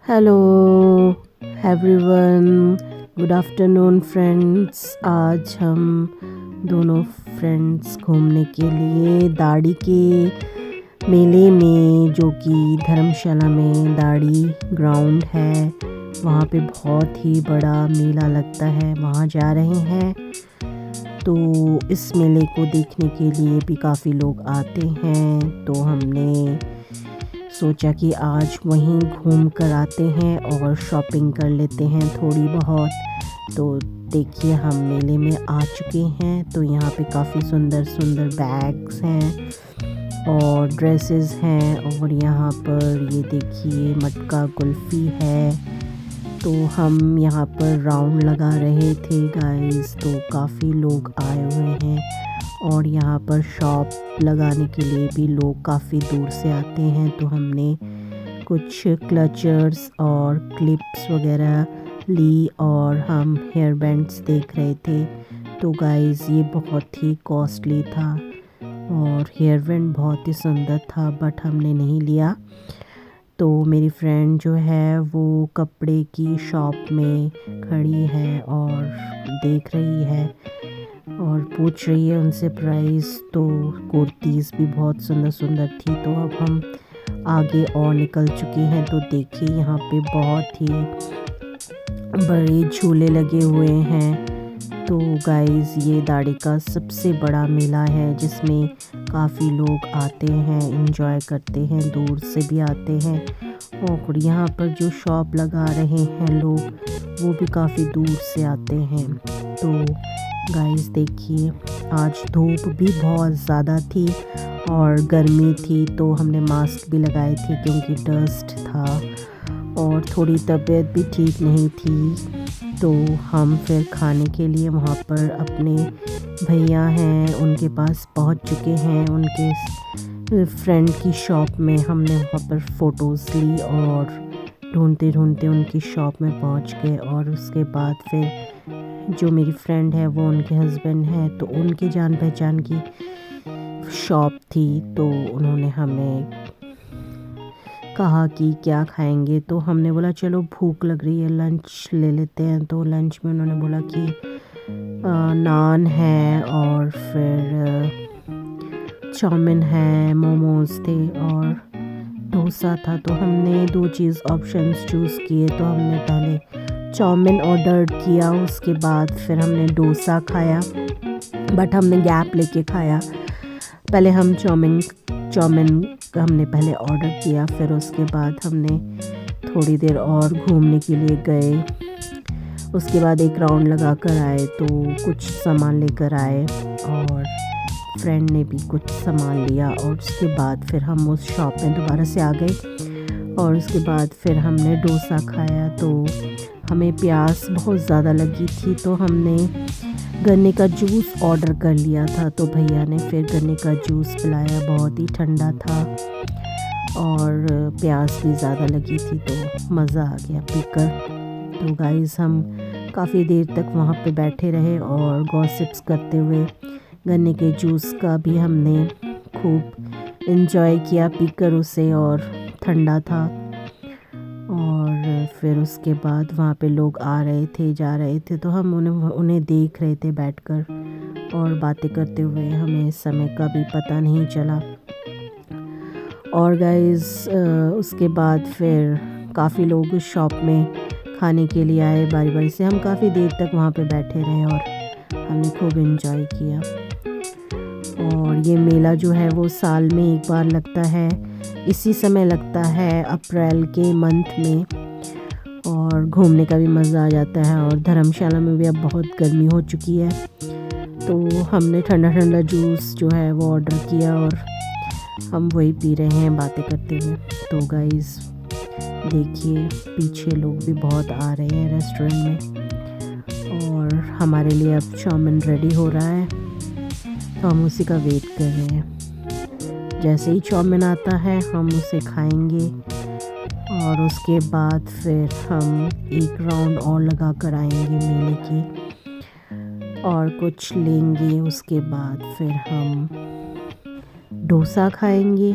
Hello everyone, good afternoon friends. आज हम दोनों फ्रेंड्स घूमने के लिए दाड़ी के मेले में, जो कि धर्मशाला में दाड़ी ग्राउंड है, वहाँ पे बहुत ही बड़ा मेला लगता है, वहाँ जा रहे हैं। तो इस मेले को देखने के लिए भी काफ़ी लोग आते हैं, तो हमने सोचा कि आज वहीं घूम कर आते हैं और शॉपिंग कर लेते हैं थोड़ी बहुत। तो देखिए, हम मेले में आ चुके हैं। तो यहाँ पे काफ़ी सुंदर सुंदर बैग्स हैं और ड्रेसेस हैं, और यहाँ पर ये देखिए मटका कुल्फ़ी है। तो हम यहाँ पर राउंड लगा रहे थे गाइस, तो काफ़ी लोग आए हुए हैं, और यहाँ पर शॉप लगाने के लिए भी लोग काफ़ी दूर से आते हैं। तो हमने कुछ क्लचर्स और क्लिप्स वगैरह ली, और हम हेयर बैंड्स देख रहे थे। तो गाइस, ये बहुत ही कॉस्टली था और हेयर बैंड बहुत ही सुंदर था, बट हमने नहीं लिया। तो मेरी फ्रेंड जो है वो कपड़े की शॉप में खड़ी है और देख रही है और पूछ रही है उनसे प्राइस। तो कुर्तीज़ भी बहुत सुंदर सुंदर थी। तो अब हम आगे और निकल चुके हैं। तो देखिए, यहाँ पे बहुत ही बड़े झूले लगे हुए हैं। तो गाइस, ये दाड़ी का सबसे बड़ा मेला है, जिसमें काफ़ी लोग आते हैं, एंजॉय करते हैं, दूर से भी आते हैं। और यहाँ पर जो शॉप लगा रहे हैं लोग, वो भी काफ़ी दूर से आते हैं। तो गाइस देखिए, आज धूप भी बहुत ज़्यादा थी और गर्मी थी, तो हमने मास्क भी लगाए थे क्योंकि डस्ट था, और थोड़ी तबीयत भी ठीक नहीं थी। तो हम फिर खाने के लिए वहाँ पर अपने भैया हैं उनके पास पहुँच चुके हैं। उनके फ्रेंड की शॉप में हमने वहाँ पर फ़ोटोज़ ली, और ढूंढते ढूंढते उनकी शॉप में पहुँच गए। और उसके बाद फिर जो मेरी फ्रेंड है वो उनके हस्बैंड हैं, तो उनके जान पहचान की शॉप थी। तो उन्होंने हमें कहा कि क्या खाएंगे। तो हमने बोला चलो भूख लग रही है, लंच ले लेते हैं। तो लंच में उन्होंने बोला कि नान है, और फिर चाउमीन है, मोमोज थे और डोसा था। तो हमने दो चीज़ ऑप्शंस चूज़ किए। तो हमने पहले चाउमीन ऑर्डर किया, उसके बाद फिर हमने डोसा खाया, बट हमने गैप लेके खाया। पहले हम चाउमीन हमने पहले ऑर्डर किया, फिर उसके बाद हमने थोड़ी देर और घूमने के लिए गए। उसके बाद एक राउंड लगा कर आए, तो कुछ सामान लेकर आए, और फ्रेंड ने भी कुछ सामान लिया। और उसके बाद फिर हम उस शॉप में दोबारा से आ गए, और उसके बाद फिर हमने डोसा खाया। तो हमें प्यास बहुत ज़्यादा लगी थी, तो हमने गन्ने का जूस ऑर्डर कर लिया था। तो भैया ने फिर गन्ने का जूस पिलाया, बहुत ही ठंडा था, और प्यास भी ज़्यादा लगी थी, तो मज़ा आ गया पीकर। तो गाइस, हम काफ़ी देर तक वहाँ पे बैठे रहे और गॉसिप्स करते हुए गन्ने के जूस का भी हमने खूब एंजॉय किया पीकर उसे, और ठंडा था। और फिर उसके बाद वहाँ पे लोग आ रहे थे, जा रहे थे, तो हम उन्हें देख रहे थे बैठकर, और बातें करते हुए। हमें समय का भी पता नहीं चला। और गाइस, उसके बाद फिर काफ़ी लोग उस शॉप में खाने के लिए आए बारी बारी से। हम काफ़ी देर तक वहाँ पे बैठे रहे और हमने खूब एंजॉय किया। और ये मेला जो है वो साल में एक बार लगता है, इसी समय लगता है अप्रैल के मंथ में, और घूमने का भी मज़ा आ जाता है। और धर्मशाला में भी अब बहुत गर्मी हो चुकी है, तो हमने ठंडा ठंडा जूस जो है वो ऑर्डर किया, और हम वही पी रहे हैं बातें करते हुए। तो गाइस देखिए, पीछे लोग भी बहुत आ रहे हैं रेस्टोरेंट में, और हमारे लिए अब चाउमीन रेडी हो रहा है, तो हम उसी का वेट कर रहे हैं। जैसे ही चाउमीन आता है हम उसे खाएंगे, और उसके बाद फिर हम एक राउंड और लगा कर आएंगे मेले की, और कुछ लेंगे। उसके बाद फिर हम डोसा खाएंगे,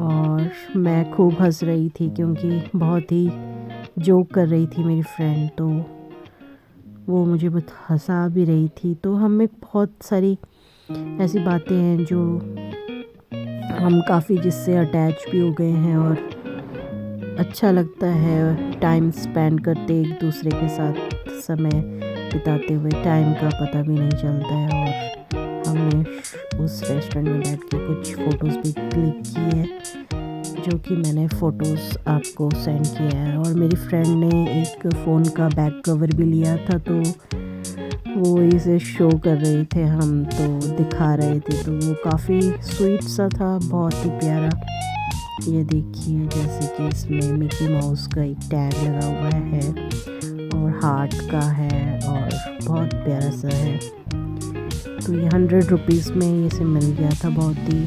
और मैं खूब हंस रही थी क्योंकि बहुत ही जोक कर रही थी मेरी फ्रेंड, तो वो मुझे बहुत हंसा भी रही थी। तो हमें बहुत सारी ऐसी बातें हैं जो हम काफ़ी जिससे अटैच भी हो गए हैं और अच्छा लगता है टाइम स्पेंड करते एक दूसरे के साथ समय बिताते हुए। टाइम का पता भी नहीं चलता है। और हमने उस रेस्टोरेंट में बैठ के कुछ फ़ोटोज़ भी क्लिक किए हैं जो कि मैंने फ़ोटोज़ आपको सेंड किया है। और मेरी फ्रेंड ने एक फ़ोन का बैक कवर भी लिया था, तो वो इसे शो कर रहे थे, हम तो दिखा रहे थे, तो वो काफ़ी स्वीट सा था, बहुत ही प्यारा। ये देखिए जैसे कि इसमें मिकी माउस का एक टैग लगा हुआ है और हार्ट का है और बहुत प्यारा सा है। तो ये 100 रुपीज़ में ये से मिल गया था, बहुत ही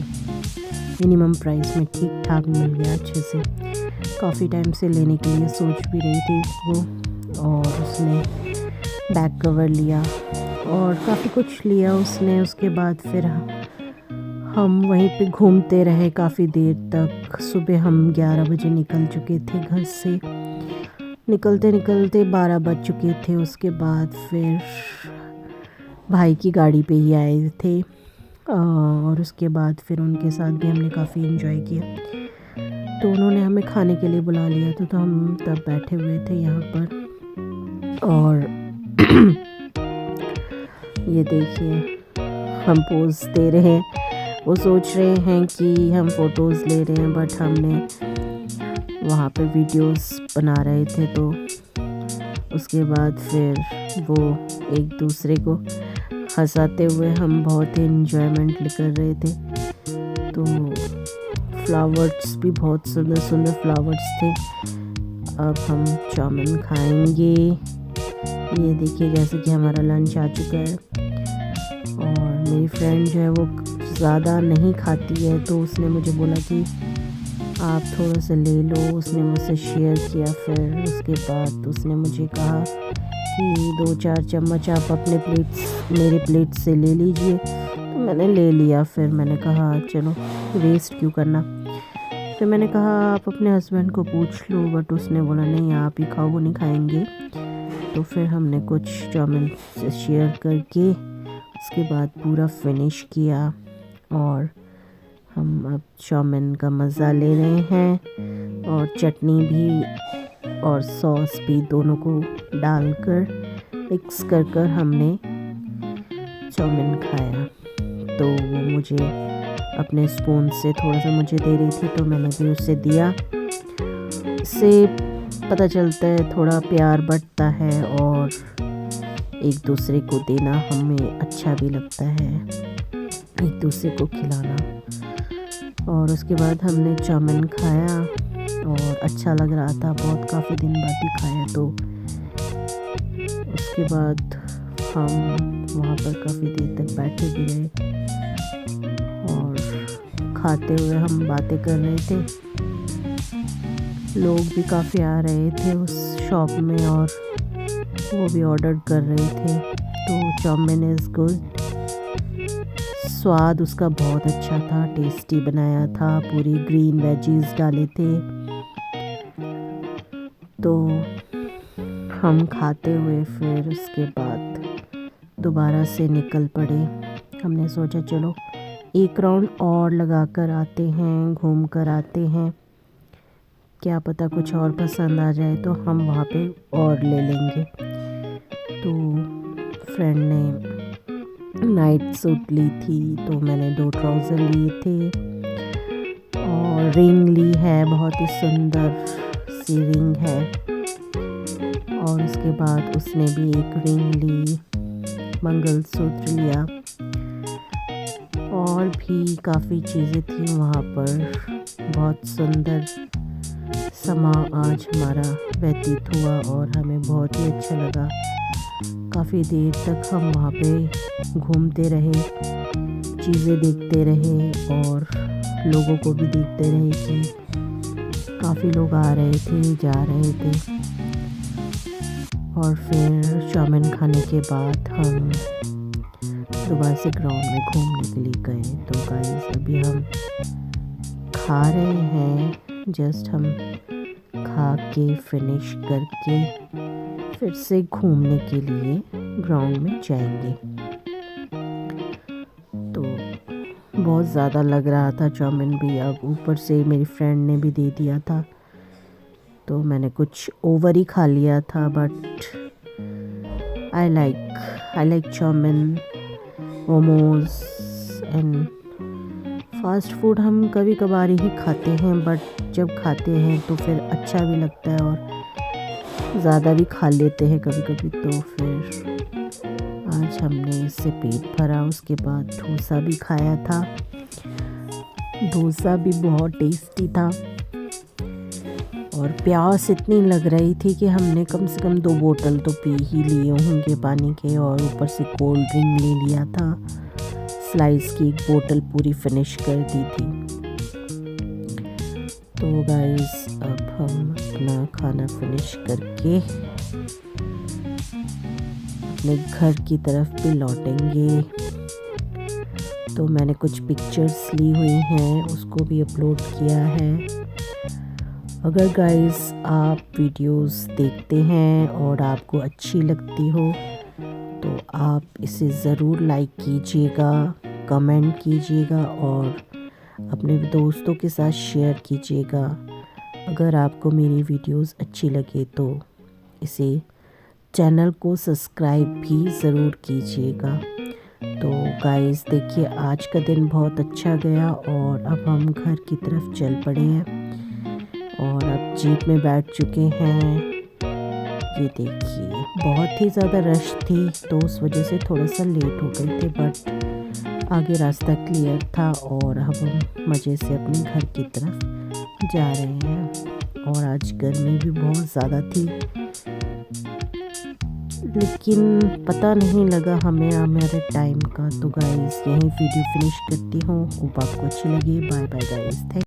मिनिमम प्राइस में ठीक ठाक मिल गया अच्छे से। काफ़ी टाइम से लेने के लिए सोच भी रही थी वो, और उसने बैक कवर लिया और काफ़ी कुछ लिया उसने। उसके बाद फिर हम वहीं पे घूमते रहे काफ़ी देर तक। सुबह हम 11 बजे निकल चुके थे घर से, निकलते निकलते 12 बज चुके थे। उसके बाद फिर भाई की गाड़ी पे ही आए थे और उसके बाद फिर उनके साथ भी हमने काफ़ी एंजॉय किया। तो उन्होंने हमें खाने के लिए बुला लिया था, तो हम तब बैठे हुए थे यहाँ पर। और ये देखिए हम पोज दे रहे हैं, वो सोच रहे हैं कि हम फ़ोटोज़ ले रहे हैं, बट हमने वहाँ पे वीडियोस बना रहे थे। तो उसके बाद फिर वो एक दूसरे को हंसाते हुए हम बहुत ही एंजॉयमेंट कर रहे थे। तो फ्लावर्स भी बहुत सुंदर सुंदर फ्लावर्स थे। अब हम चाउमीन खाएंगे। ये देखिए जैसे कि हमारा लंच आ चुका है और मेरी फ्रेंड जो है वो ज़्यादा नहीं खाती है, तो उसने मुझे बोला कि आप थोड़ा सा ले लो। उसने मुझसे शेयर किया। फिर उसके बाद उसने मुझे कहा कि 2-4 चम्मच आप अपने मेरे प्लेट से ले लीजिए। तो मैंने ले लिया। फिर मैंने कहा चलो वेस्ट क्यों करना। फिर मैंने कहा आप अपने हस्बैंड को पूछ लो, बट उसने बोला नहीं आप ही खाओ, वो नहीं खाएंगे। तो फिर हमने कुछ चाउमीन से शेयर करके उसके बाद पूरा फिनिश किया और हम अब चाउमीन का मज़ा ले रहे हैं। और चटनी भी और सॉस भी दोनों को डालकर मिक्स कर हमने चाउमीन खाया। तो वो मुझे अपने स्पून से थोड़ा सा मुझे दे रही थी, तो मैंने भी उससे दिया। इससे पता चलता है थोड़ा प्यार बढ़ता है और एक दूसरे को देना हमें अच्छा भी लगता है, एक दूसरे को खिलाना। और उसके बाद हमने चाउमीन खाया और अच्छा लग रहा था, बहुत काफ़ी दिन बाद भी खाया। तो उसके बाद हम वहाँ पर काफ़ी देर तक बैठे भी रहे और खाते हुए हम बातें कर रहे थे। लोग भी काफ़ी आ रहे थे उस शॉप में और वो भी ऑर्डर कर रहे थे। तो चाउमीन इज़ गुड, स्वाद उसका बहुत अच्छा था, टेस्टी बनाया था, पूरी ग्रीन वेजीज डाले थे। तो हम खाते हुए फिर उसके बाद दोबारा से निकल पड़े। हमने सोचा चलो एक राउंड और लगा कर आते हैं, घूम कर आते हैं, क्या पता कुछ और पसंद आ जाए तो हम वहाँ पे और ले लेंगे। तो फ्रेंड ने नाइट सूट ली थी, तो मैंने 2 ट्राउज़र लिए थे और रिंग ली है, बहुत ही सुंदर सी रिंग है। और उसके बाद उसने भी एक रिंग ली, मंगलसूत्र लिया और भी काफ़ी चीज़ें थी वहाँ पर। बहुत सुंदर समा आज हमारा व्यतीत हुआ और हमें बहुत ही अच्छा लगा। काफ़ी देर तक हम वहाँ पे घूमते रहे, चीज़ें देखते रहे और लोगों को भी देखते रहे कि काफ़ी लोग आ रहे थे, जा रहे थे। और फिर चाउमीन खाने के बाद हम दोबारा से ग्राउंड में घूमने के लिए गए। तो गाइस अभी हम खा रहे हैं। जस्ट हम खा के फिनिश करके फिर से घूमने के लिए ग्राउंड में जाएंगे। तो बहुत ज़्यादा लग रहा था चाउमीन भी, अब ऊपर से मेरी फ्रेंड ने भी दे दिया था तो मैंने कुछ ओवर ही खा लिया था। But I like chow mein, momos and fast food हम कभी कभार ही खाते हैं, बट जब खाते हैं तो फिर अच्छा भी लगता है और ज़्यादा भी खा लेते हैं कभी कभी। तो फिर आज हमने इससे पेट भरा। उसके बाद डोसा भी खाया था। डोसा भी बहुत टेस्टी था और प्यास इतनी लग रही थी कि हमने कम से कम 2 बोतल तो पी ही लिए होंगे पानी के, और ऊपर से कोल्ड ड्रिंक ले लिया था। स्लाइस की 1 बोतल पूरी फिनिश कर दी थी। तो गाइस अब हम अपना खाना फिनिश करके अपने घर की तरफ भी लौटेंगे। तो मैंने कुछ पिक्चर्स ली हुई हैं, उसको भी अपलोड किया है। अगर गाइस आप वीडियोस देखते हैं और आपको अच्छी लगती हो तो आप इसे ज़रूर लाइक कीजिएगा, कमेंट कीजिएगा और अपने दोस्तों के साथ शेयर कीजिएगा। अगर आपको मेरी वीडियोस अच्छी लगे तो इसे चैनल को सब्सक्राइब भी ज़रूर कीजिएगा। तो गाइस देखिए आज का दिन बहुत अच्छा गया और अब हम घर की तरफ चल पड़े हैं और अब जीप में बैठ चुके हैं। ये देखिए बहुत ही ज़्यादा रश थी तो उस वजह से थोड़ा सा लेट हो गए थे, बट आगे रास्ता क्लियर था और अब हम मज़े से अपने घर की तरफ जा रहे हैं। और आज गर्मी भी बहुत ज़्यादा थी लेकिन पता नहीं लगा हमें हमारे टाइम का। तो गाइस यहीं वीडियो फिनिश करती हूँ। होप आपको अच्छी लगी। Bye bye guys.